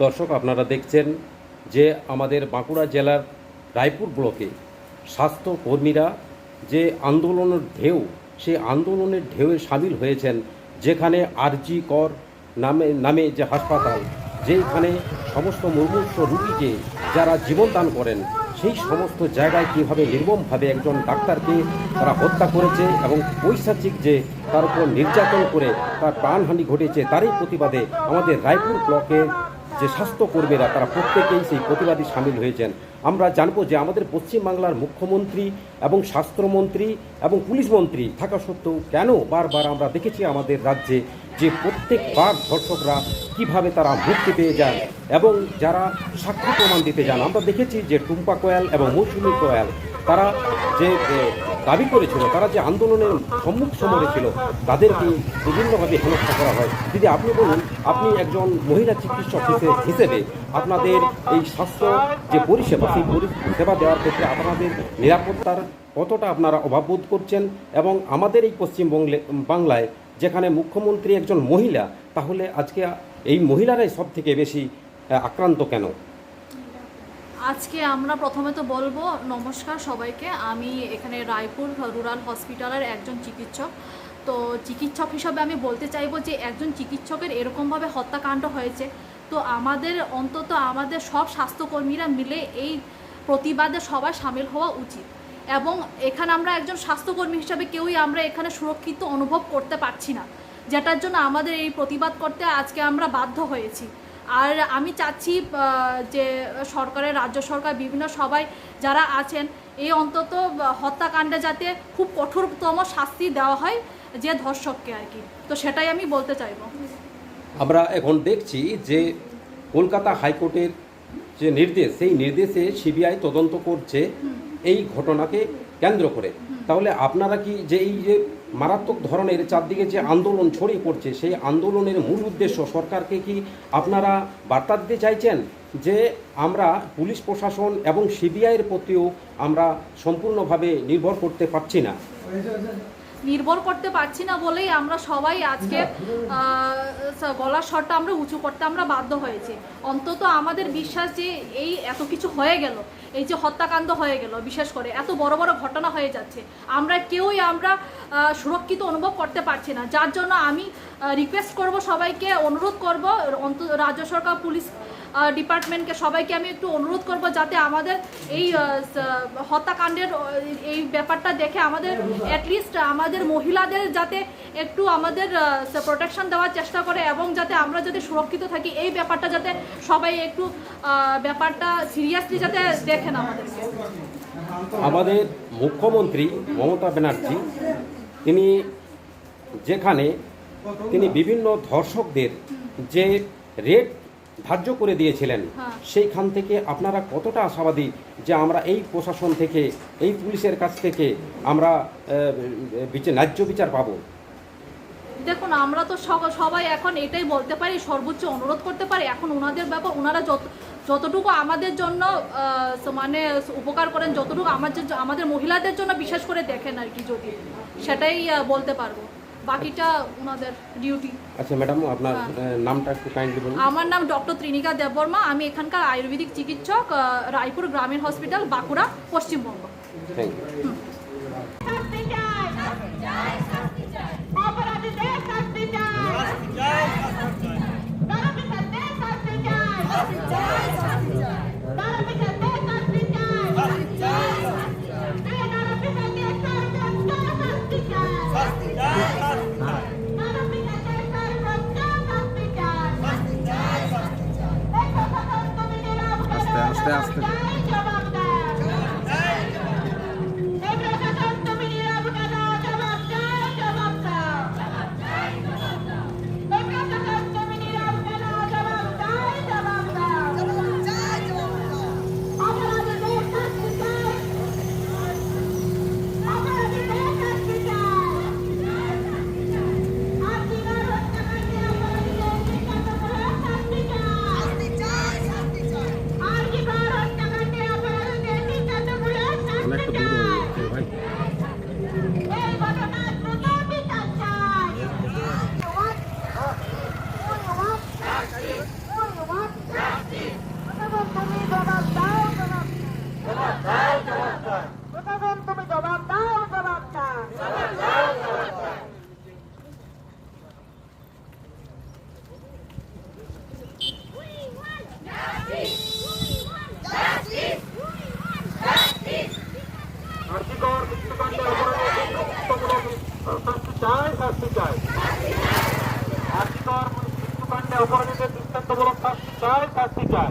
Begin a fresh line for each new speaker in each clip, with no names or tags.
দর্শক, আপনারা দেখছেন যে আমাদের বাঁকুড়া জেলার রায়পুর ব্লকে স্বাস্থ্য কর্মীরা যে আন্দোলনের ঢেউ, সেই আন্দোলনের ঢেউয়ে সামিল হয়েছেন, যেখানে আরজি কর নামে যে হাসপাতাল, যেখানে সমস্ত মুমূর্ষু রুগীকে যারা জীবনদান করেন, সেই সমস্ত জায়গায় কীভাবে নির্মমভাবে একজন ডাক্তারকে তারা হত্যা করেছে এবং পৈশাচিক যে তার উপর নির্যাতন করে তার প্রাণহানি ঘটেছে, তারই প্রতিবাদে আমাদের রায়পুর ব্লকের যে স্বাস্থ্যকর্মীরা তারা প্রত্যেকেই সেই প্রতিবাদী সামিল হয়েছেন। আমরা জানবো যে আমাদের পশ্চিমবাংলার মুখ্যমন্ত্রী এবং স্বাস্থ্যমন্ত্রী এবং পুলিশ মন্ত্রী থাকা সত্ত্বেও কেন বারবার আমরা দেখেছি আমাদের রাজ্যে যে প্রত্যেকবার ধর্ষকরা কিভাবে তারা মুক্তি পেয়ে যান এবং যারা সাক্ষ্য প্রমাণ দিতে যান। আমরা দেখেছি যে টুম্পা কোয়াল এবং মৌসুমী কোয়াল তারা যে দাবি করেছিল, তারা যে আন্দোলনের সম্মুখ সমরে ছিল, তাদেরকে বিভিন্নভাবে হেনস্থা করা হয়। দিদি, আপনি বলুন, আপনি একজন মহিলা চিকিৎসক হিসেবে আপনাদের এই স্বাস্থ্য যে পরিষেবা, সেই পরিষেবা দেওয়ার ক্ষেত্রে আপনাদের নিরাপত্তার কতটা আপনারা অভাববোধ করছেন, এবং আমাদের এই বাংলায় যেখানে মুখ্যমন্ত্রী একজন মহিলা, তাহলে আজকে এই মহিলারাই সব থেকে বেশি আক্রান্ত কেন?
আজকে আমরা প্রথমে তো বলবো নমস্কার সবাইকে। আমি এখানে রায়পুর রুরাল হসপিটালের একজন চিকিৎসক। তো চিকিৎসক হিসাবে আমি বলতে চাইবো যে একজন চিকিৎসকের এরকমভাবে হত্যাকাণ্ড হয়েছে, তো অন্তত আমাদের সব স্বাস্থ্যকর্মীরা মিলে এই প্রতিবাদে সবাই সামিল হওয়া উচিত। এবং এখানে আমরা একজন স্বাস্থ্যকর্মী হিসাবে কেউই আমরা এখানে সুরক্ষিত অনুভব করতে পারছি না, যেটার জন্য আমাদের এই প্রতিবাদ করতে আজকে আমরা বাধ্য হয়েছি। আর আমি চাচ্ছি যে সরকারের, রাজ্য সরকার, বিভিন্ন সবাই যারা আছেন, এই অন্তত হত্যাকাণ্ডে যাতে খুব কঠোরতম শাস্তি দেওয়া হয় যে ধর্ষককে আর কি। তো সেটাই আমি বলতে চাইব।
আমরা এখন দেখছি যে কলকাতা হাইকোর্টের যে নির্দেশ, সেই নির্দেশে সিবিআই তদন্ত করছে এই ঘটনাকে কেন্দ্র করে। তাহলে আপনারা কি যে এই যে মারাত্মক ধরনের চারদিকে যে আন্দোলন ছড়িয়ে পড়ছে, সেই আন্দোলনের মূল উদ্দেশ্য সরকারকে কি আপনারা বার্তা দিতে চাইছেন যে আমরা পুলিশ প্রশাসন এবং সিবিআইয়ের প্রতিও আমরা সম্পূর্ণভাবে নির্ভর করতে পারছি না?
নির্ভর করতে পারছি না বলেই আমরা সবাই আজকে গলার স্বরটা আমরা উঁচু করতে আমরা বাধ্য হয়েছি। অন্তত আমাদের বিশ্বাস যে এই এত কিছু হয়ে গেল, এই যে হত্যাকাণ্ড হয়ে গেল, বিশেষ করে এত বড় বড় ঘটনা হয়ে যাচ্ছে, আমরা কেউই আমরা সুরক্ষিত অনুভব করতে পারছি না। যার জন্য আমি রিকোয়েস্ট করব, সবাইকে অনুরোধ করব, রাজ্য সরকার, পুলিশ ডিপার্টমেন্টকে, সবাইকে আমি একটু অনুরোধ করব যাতে আমাদের এই হত্যাকাণ্ডের এই ব্যাপারটা দেখে আমাদের অ্যাটলিস্ট আমাদের মহিলাদের যাতে একটু আমাদের প্রোটেকশন দেওয়ার চেষ্টা করে, এবং যাতে আমরা যাতে সুরক্ষিত থাকি, এই ব্যাপারটা যাতে সবাই একটু ব্যাপারটা সিরিয়াসলি যাতে দেখেন আমাদেরকে।
আমাদের মুখ্যমন্ত্রী মমতা ব্যানার্জি তিনি বিভিন্ন ধর্ষকদের যে রেট ধার্য করে দিয়েছিলেন, সেইখান থেকে আপনারা কতটা আশাবাদী যে আমরা এই প্রশাসন থেকে, এই পুলিশের কাছ থেকে আমরা ন্যায্য বিচার পাবো?
দেখুন, আমরা তো সবাই এখন এটাই বলতে পারি, সর্বোচ্চ অনুরোধ করতে পারি। এখন ওনাদের ব্যাপার, ওনারা যতটুকু আমাদের জন্য মানে উপকার করেন, যতটুকু আমাদের মহিলাদের জন্য বিশেষ করে দেখেন আর কি, যদি সেটাই বলতে পারবো, বাকিটা ওনাদের ডিউটি।
আচ্ছা ম্যাডাম, আপনার নামটা একটু কাইন্ডলি বলুন।
আমার নাম ডক্টর ত্রিনিকা দেববর্মা। আমি এখানকার আয়ুর্বেদিক চিকিৎসক, রায়পুর গ্রামীণ hospital, Bankura, Paschimbanga.
Thank you.
আস্তে আস্তে চাই, শাস্তি চাই। আজকের মৃত্যুকাণ্ডে অপরাধীদের দৃষ্টান্তমূলক শাস্তি চাই, শাস্তি চাই।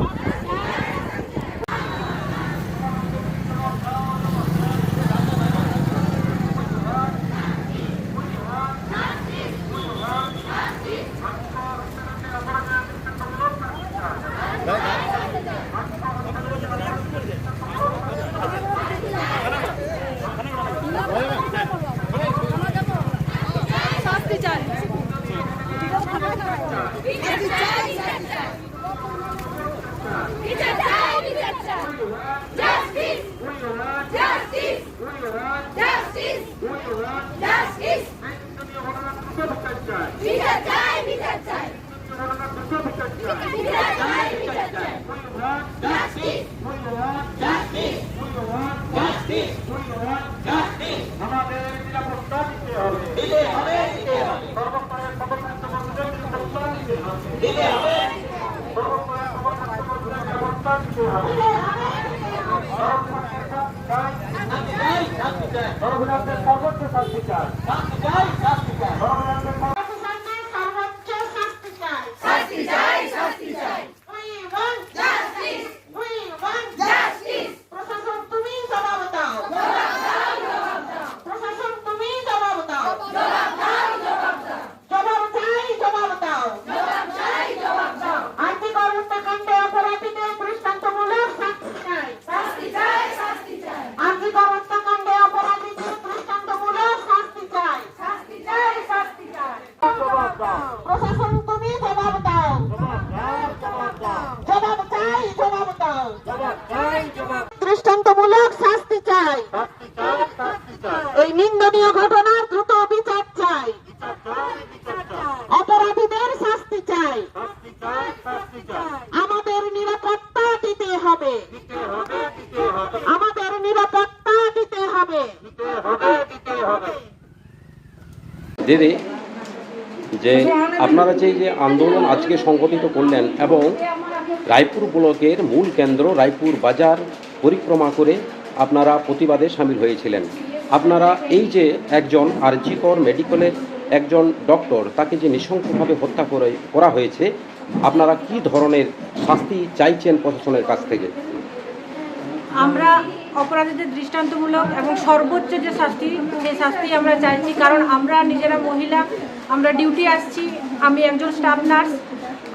শাস্তি চাই।
আমাদের নিরাপত্তা দিতে হবে, সর্বস্তরের সর্বস্বাস্থ্যকর্মীদের নিরাপত্তা দিতে হবে, সর্বস্তরের সর্বস্বাস্থ্যকর্মীদের নিরাপত্তা দিতে হবে। সর্বনাশের সর্বোচ্চ শাস্তি চাই, সর্বনাশের
প্রশাসন তুমি জবাব দাও, জবাব চাই, জবাব দাও, দৃষ্টান্তমূলক শাস্তি চাই, এই নিন্দনীয় ঘটনার দ্রুত বিচার চাই, অপরাধীদের শাস্তি চাই, আমাদের নিরাপত্তা দিতে হবে, আমাদের নিরাপত্তা দিতে হবে।
দিদি, যে আপনারা যে আন্দোলন আজকে সংগঠিত করলেন এবং রায়পুর ব্লকের মূল কেন্দ্র রায়পুর বাজার পরিক্রমা করে আপনারা প্রতিবাদে সামিল হয়েছিলেন, আপনারা এই যে একজন আরজিকর মেডিকেলের একজন ডক্টর তাকে যে নৃশংসভাবে হত্যা করা হয়েছে, আপনারা কি ধরনের শাস্তি চাইছেন প্রশাসনের কাছ থেকে?
আমরা অপরাধীদের দৃষ্টান্তমূলক এবং সর্বোচ্চ যে শাস্তি, সেই শাস্তি আমরা চাইছি। কারণ আমরা নিজেরা মহিলা, আমরা ডিউটি আসছি, আমি একজন স্টাফ নার্স,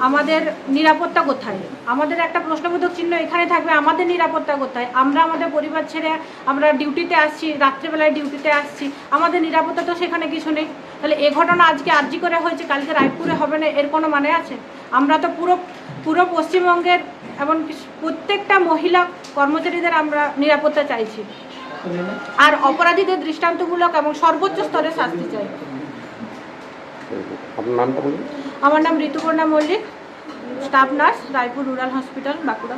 আমাদের নিরাপত্তা কোথায়? আমাদের একটা প্রশ্নবোধক চিহ্ন এখানে থাকবে, আমাদের নিরাপত্তা কোথায়? আমরা আমাদের পরিবার ছেড়ে আমরা ডিউটিতে আসছি, রাত্রেবেলায় ডিউটিতে আসছি, আমাদের নিরাপত্তা তো সেখানে কিছু নেই। তাহলে এ ঘটনা আজকে আরজি করে হয়েছে, কালকে রায়পুরে হবে না, এর কোনো মানে আছে? আমরা তো পুরো পশ্চিমবঙ্গের এবং প্রত্যেকটা মহিলা কর্মচারীদের আমরা নিরাপত্তা চাইছি, আর অপরাধীদের দৃষ্টান্তমূলক এবং সর্বোচ্চ স্তরে শাস্তি চাই।
আপনার নামটা বলুন।
আমার নাম Rituparna Mallick, staff nurse, Raipur rural hospital, Bankura.